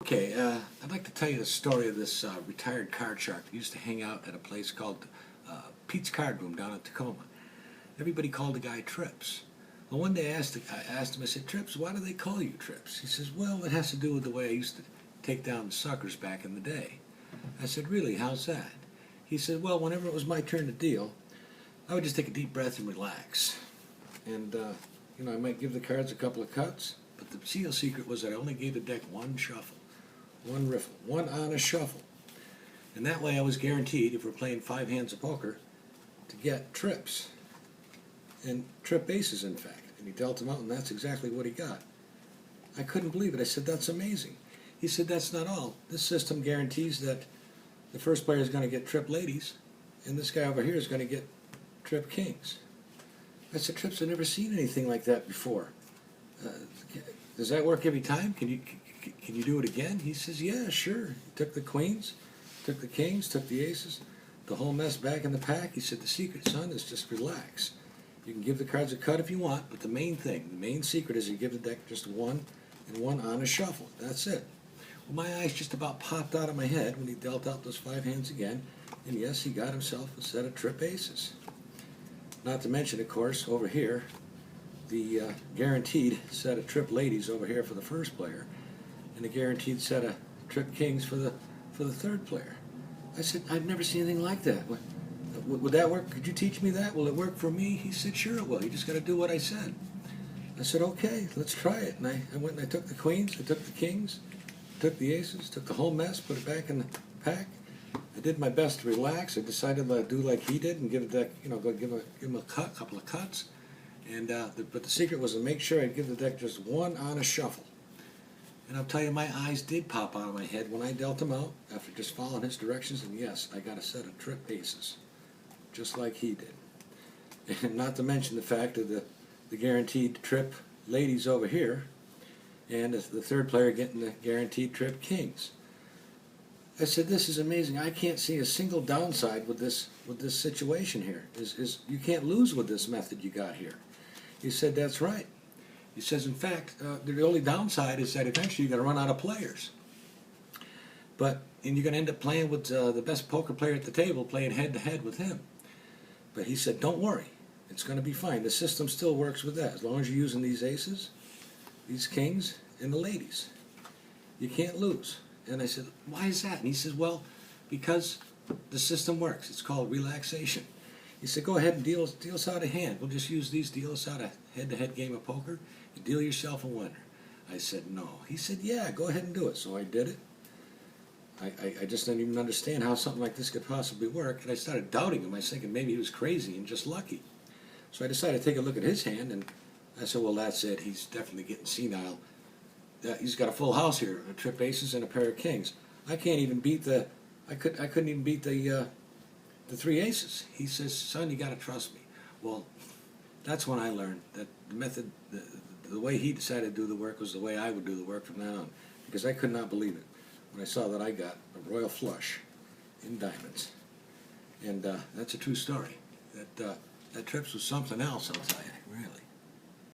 Okay, I'd like to tell you the story of this retired card shark that used to hang out at a place called Pete's Card Room down in Tacoma. Everybody called the guy Trips. Well, one day I asked him, I said, Trips, why do they call you Trips? He says, well, it has to do with the way I used to take down the suckers back in the day. I said, really, how's that? He said, well, whenever it was my turn to deal, I would just take a deep breath and relax. And, I might give the cards a couple of cuts, but the seal secret was that I only gave the deck one shuffle. One riffle, one honest shuffle. And that way I was guaranteed, if we're playing 5 hands of poker, to get trips. And trip aces, in fact. And he dealt them out, and that's exactly what he got. I couldn't believe it. I said, that's amazing. He said, that's not all. This system guarantees that the first player is going to get trip ladies, and this guy over here is going to get trip kings. I said, Trips, I've never seen anything like that before. Does that work every time? Can you do it again? He says, yeah, sure. He took the queens, took the kings, took the aces, the whole mess back in the pack. He said, the secret, son, is just relax. You can give the cards a cut if you want, but the main thing, the main secret is you give the deck just one and one honest shuffle. That's it. Well, my eyes just about popped out of my head when he dealt out those 5 hands again, and yes, he got himself a set of trip aces. Not to mention, of course, over here, the guaranteed set of trip ladies over here for the first player, and a guaranteed set of trip kings for the third player. I said, I've never seen anything like that. Would that work? Could you teach me that? Will it work for me? He said, sure it will. You just got to do what I said. I said, okay, let's try it. And I went and I took the queens, I took the kings, took the aces, took the whole mess, put it back in the pack. I did my best to relax. I decided to do like he did and give the deck, go give him a couple of cuts. And but the secret was to make sure I'd give the deck just one honest shuffle. And I'll tell you, my eyes did pop out of my head when I dealt him out after just following his directions. And yes, I got a set of trip aces, just like he did. And not to mention the fact of the guaranteed trip ladies over here, and the third player getting the guaranteed trip kings. I said, this is amazing. I can't see a single downside with this situation here. You can't lose with this method you got here. He said, that's right. He says, in fact, the only downside is that eventually you're going to run out of players. And you're going to end up playing with the best poker player at the table, playing head-to-head with him. But he said, don't worry. It's going to be fine. The system still works with that. As long as you're using these aces, these kings, and the ladies. You can't lose. And I said, why is that? And he says, well, because the system works. It's called relaxation. He said, go ahead and deal us out a hand. We'll just use these, deal us out a head-to-head game of poker, and deal yourself a winner. I said, no. He said, yeah, go ahead and do it. So I did it. I just didn't even understand how something like this could possibly work, and I started doubting him. I was thinking maybe he was crazy and just lucky. So I decided to take a look at his hand, and I said, well, that's it. He's definitely getting senile. He's got a full house here, a trip aces and a pair of kings. I can't even beat I couldn't even beat the 3 aces. He says, son, you got to trust me. Well, that's when I learned that the method, the way he decided to do the work was the way I would do the work from now on, because I could not believe it when I saw that I got a royal flush in diamonds. And that's a true story. That Trips was something else, I'll tell you, really.